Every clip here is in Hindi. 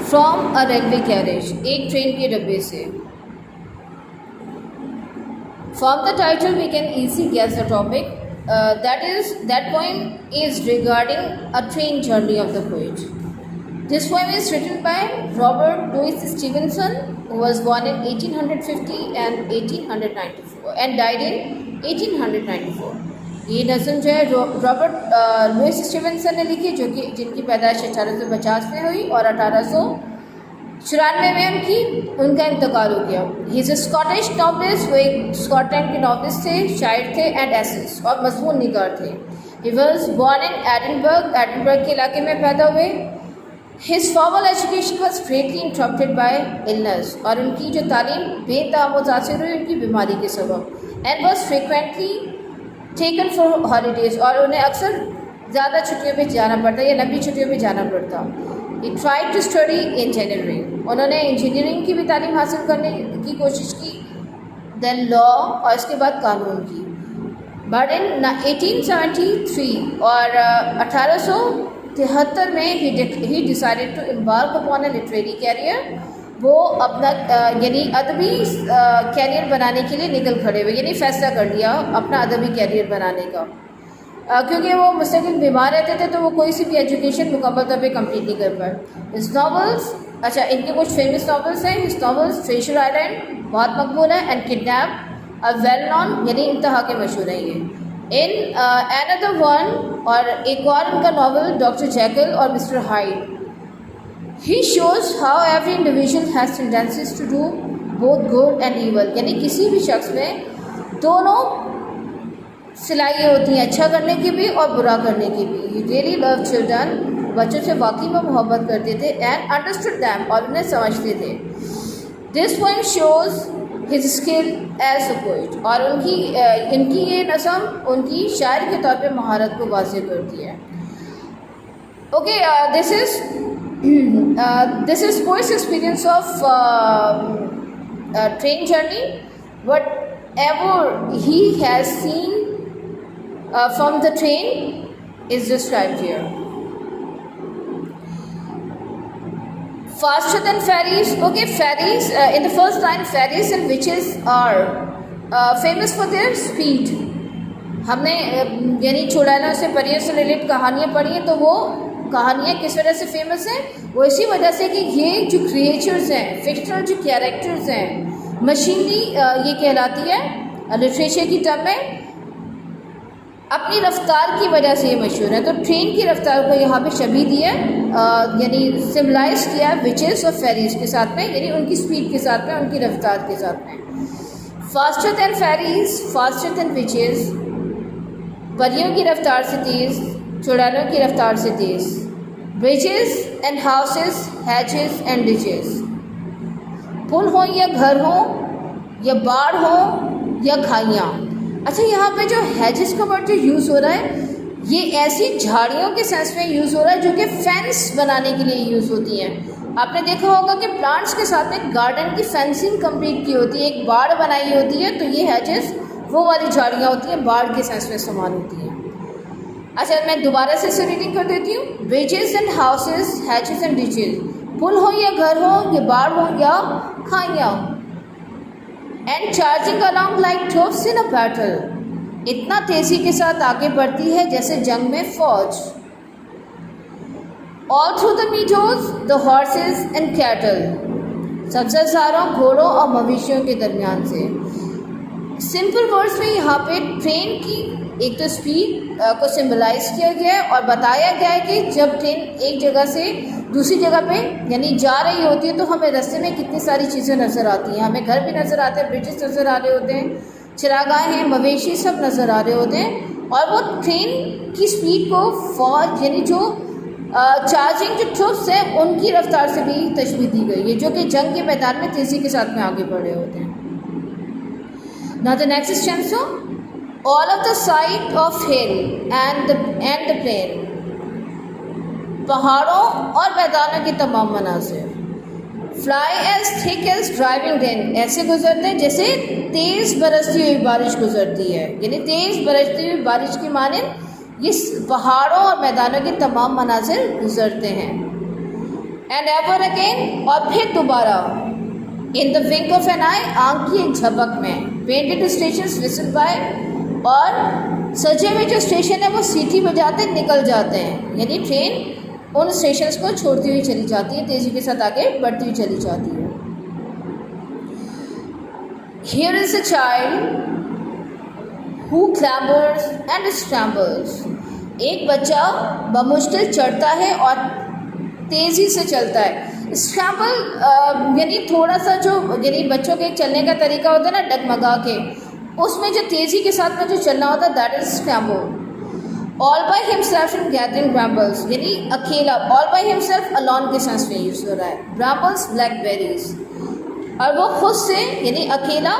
फ्रॉम अ रेलवे कैरेज, एक ट्रेन के डब्बे से। From the title we can easily guess the topic. That poem is regarding a train journey of the poet. This poem is written by Robert Louis Stevenson, who was born in 1850 and 1894 and died in 1894. ये नज़म जो है रॉबर्ट लुइस स्टीवेंसन ने लिखी, जिनकी पैदाइश 1850 में हुई और 1894 में उनका इंतकाल हो गया। He is a Scottish novelist, वो एक स्कॉटलैंड के नॉवलिस्ट थे, शायर थे एंड एसेस और मजमून निगार थे। He was born in Edinburgh के इलाके में पैदा हुए। His formal education was greatly interrupted by illness, और उनकी जो तालीम बेतहा मुतासिर हुई उनकी बीमारी के सबब। And was frequently taken for holidays, और उन्हें अक्सर ज़्यादा छुट्टियों पे जाना पड़ता या लंबी छुट्टियों पे जाना पड़ता। He tried to study engineering, उन्होंने इंजीनियरिंग की भी तालीम हासिल करने की कोशिश की, देन लॉ और इसके बाद कानून की। बट इन 1873 और 1873 में he decided to embark upon a literary career. वो अपना यानी अदबी कैरियर बनाने के लिए निकल खड़े हुए, यानी फ़ैसला कर लिया अपना अदबी कैरियर बनाने का। क्योंकि वो मुस्तकिल बीमार रहते थे तो वो कोई सी भी एजुकेशन मुकम्मल तौर पे कंप्लीट नहीं कर पाए। इस नॉवेल्स, अच्छा इनके कुछ फेमस नॉवेल्स हैं। इस नॉवेल्स ट्रेजर आइलैंड बहुत मकबूल है, and kidnap a well non, यानी इंतहा के मशहूर हैं ये। इन अनदर वन, और एक और उनका नॉवल डॉक्टर जैकल और mister hide. He shows how every individual has tendencies to do both good and evil, यानी किसी भी शख्स में दोनों सलाहियतें होती हैं, अच्छा करने की भी और बुरा करने की भी। He really loved children, बच्चों से वाकई में मोहब्बत करते थे, and understood them, और उन्हें समझते थे। This poem shows his skill as a poet, और इनकी ये नज़म उनकी शायर के तौर पे महारत को वाज़ेह करती है। Okay, this is poet's experience of train journey. Whatever he has seen from the train is described here. Faster than ferries. Okay, ferries. In the first line, ferries and witches are famous for their speed. हमने यानी चुड़ैलों से, परियों से रिलेटेड कहानियाँ पढ़ी हैं, तो वो कहानियाँ किस वजह से फेमस हैं? वो इसी वजह से कि ये जो क्रिएचर्स हैं, फिक्शनल जो कैरेक्टर्स हैं, मशीनरी ये कहलाती है लिटरेचर की टर्म में, अपनी रफ्तार की वजह से ये मशहूर है। तो ट्रेन की रफ्तार को यहाँ पे शबीह दी है, यानी सिम्बलाइज किया विचेस और फेरीज के साथ में, यानी उनकी स्पीड के साथ में, उनकी रफ्तार के साथ में। Faster than fairies, faster than witches, परियों की रफ्तार से तेज़, चुड़ैलों की रफ्तार से तेज़। Bridges and houses, hedges and ditches, पुल हो या घर हो या बाढ़ हो या खाइयाँ। अच्छा, यहाँ पे जो हैजेस का वर्ड जो यूज़ हो रहा है, ये ऐसी झाड़ियों के सेंस में यूज़ हो रहा है जो कि फेंस बनाने के लिए यूज़ होती हैं। आपने देखा होगा कि प्लांट्स के साथ में गार्डन की फेंसिंग कंप्लीट की होती है, एक बाड़ बनाई होती है, तो ये हैजेस वो वाली झाड़ियाँ होती हैं, बाढ़ के सेंस में इस्तेमाल होती हैं। अच्छा, मैं दोबारा से इसे रीडिंग कर देती हूँ। Bridges and houses, hedges and ditches, पुल हो या घर हो या बाढ़ हो या खाइयाँ। And charging along like troops in a battle, इतना तेज़ी के साथ आगे बढ़ती है जैसे जंग में फौज। All through the meadows the horses and cattle, सब्ज़ारों, घोड़ों और मवेशियों के दरमियान से। सिंपल वर्ड्स में यहाँ पे ट्रेन की एक तो स्पीड को सिम्बलाइज किया गया है और बताया गया है कि जब ट्रेन एक जगह से दूसरी जगह पे यानी जा रही होती है तो हमें रास्ते में कितनी सारी चीज़ें नज़र आती हैं। हमें घर भी नज़र आते हैं, ब्रिजेस नज़र आ रहे होते हैं, चिरागाहें, मवेशी सब नज़र आ रहे होते हैं। और वो ट्रेन की स्पीड को फौज यानी जो चार्जिंग जो ट्रूप्स हैं उनकी रफ्तार से भी तशबीह दी गई है, जो कि जंग के मैदान में तेज़ी के साथ में आगे बढ़ रहे होते हैं। Now the next is stanza. All of the sight of hill and the plain, पहाड़ों और मैदानों की तमाम मनाज़िर। Fly as thick as driving rain, ऐसे गुजरते हैं जैसे तेज़ बरसती हुई बारिश गुजरती है, यानी तेज़ बरसती हुई बारिश की मानिंद ये पहाड़ों और मैदानों के तमाम मनाज़िर गुजरते हैं। एंड एवर अगेन, और फिर दोबारा, in the wink of an eye, आंख की एक झपक में, पेंटेड स्टेशन विजिट बाय, और सजे हुए जो स्टेशन है वो सीटी बजाते निकल जाते हैं, यानी ट्रेन उन स्टेशंस को छोड़ती हुई चली जाती है, तेज़ी के साथ आगे बढ़ती हुई चली जाती है। Here is a child who clambers and scrambles. एक बच्चा बमुश्किल चढ़ता है और तेज़ी से चलता है। स्क्रैम्बल यानी थोड़ा सा जो यानी बच्चों के चलने का तरीका होता है ना डगमगा के, उसमें जो तेज़ी के साथ में जो चलना होता है that is scramble. All by himself in gathering brambles, यानी अकेला, ऑल बाय हिमसेल्फ अलोन के सेंस में यूज़ हो रहा है। ब्राम्बल्स ब्लैकबेरीज, और वो खुद से यानी अकेला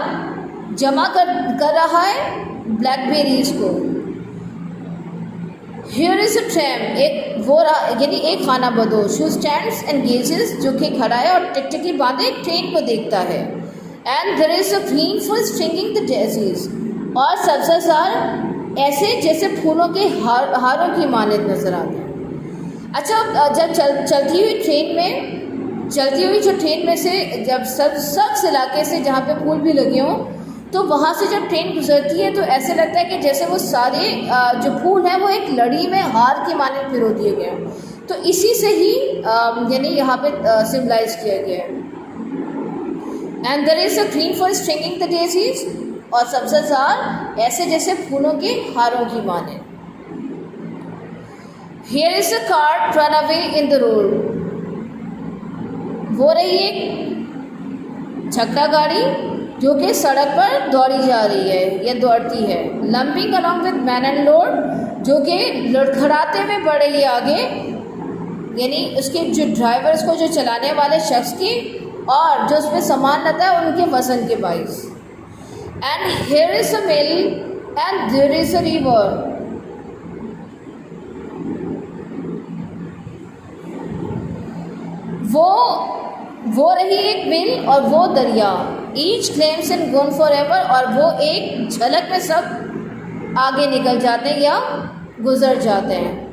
जमा कर रहा है ब्लैकबेरीज को। हियर इज अ ट्रैम, एक वो यानी एक खाना बदोश, हु स्टैंड्स एंड गेजेस, जो कि खड़ा है और टिकटिकी बांधे ट्रेन को देखता है। And there is a green for stringing the daisies, और सब्ज़ार ऐसे जैसे फूलों के हारों की मानद नजर आते हैं। अच्छा, जब चलती हुई ट्रेन में, चलती हुई जो ट्रेन में से जब सब इलाके से जहाँ पे फूल भी लगे हों, तो वहाँ से जब ट्रेन गुजरती है तो ऐसे लगता है कि जैसे वो सारे जो फूल हैं वो एक लड़ी में हार के माने पिरो दिए गए हैं। तो इसी से ही यानी यहाँ पे सिम्बलाइज किया गया है। And there is a green for stringing the daisies, और सब्ज़ार ऐसे जैसे फूलों के हारों की माने। Here is a car run away in the road, वो रही एक छक्का गाड़ी जो कि सड़क पर दौड़ी जा रही है या दौड़ती है। Lumping along with man and load, जो कि लड़खड़ाते हुए बढ़ रही है आगे, यानी उसके जो ड्राइवर्स को, जो चलाने वाले शख्स की, और जो उसमें सामान रहता है उनके वजन के बाइस। And here is a mill and there is a river, वो रही एक मिल और वो दरिया। Each glimpse and gone for ever, और वो एक झलक में सब आगे निकल जाते हैं या गुजर जाते हैं।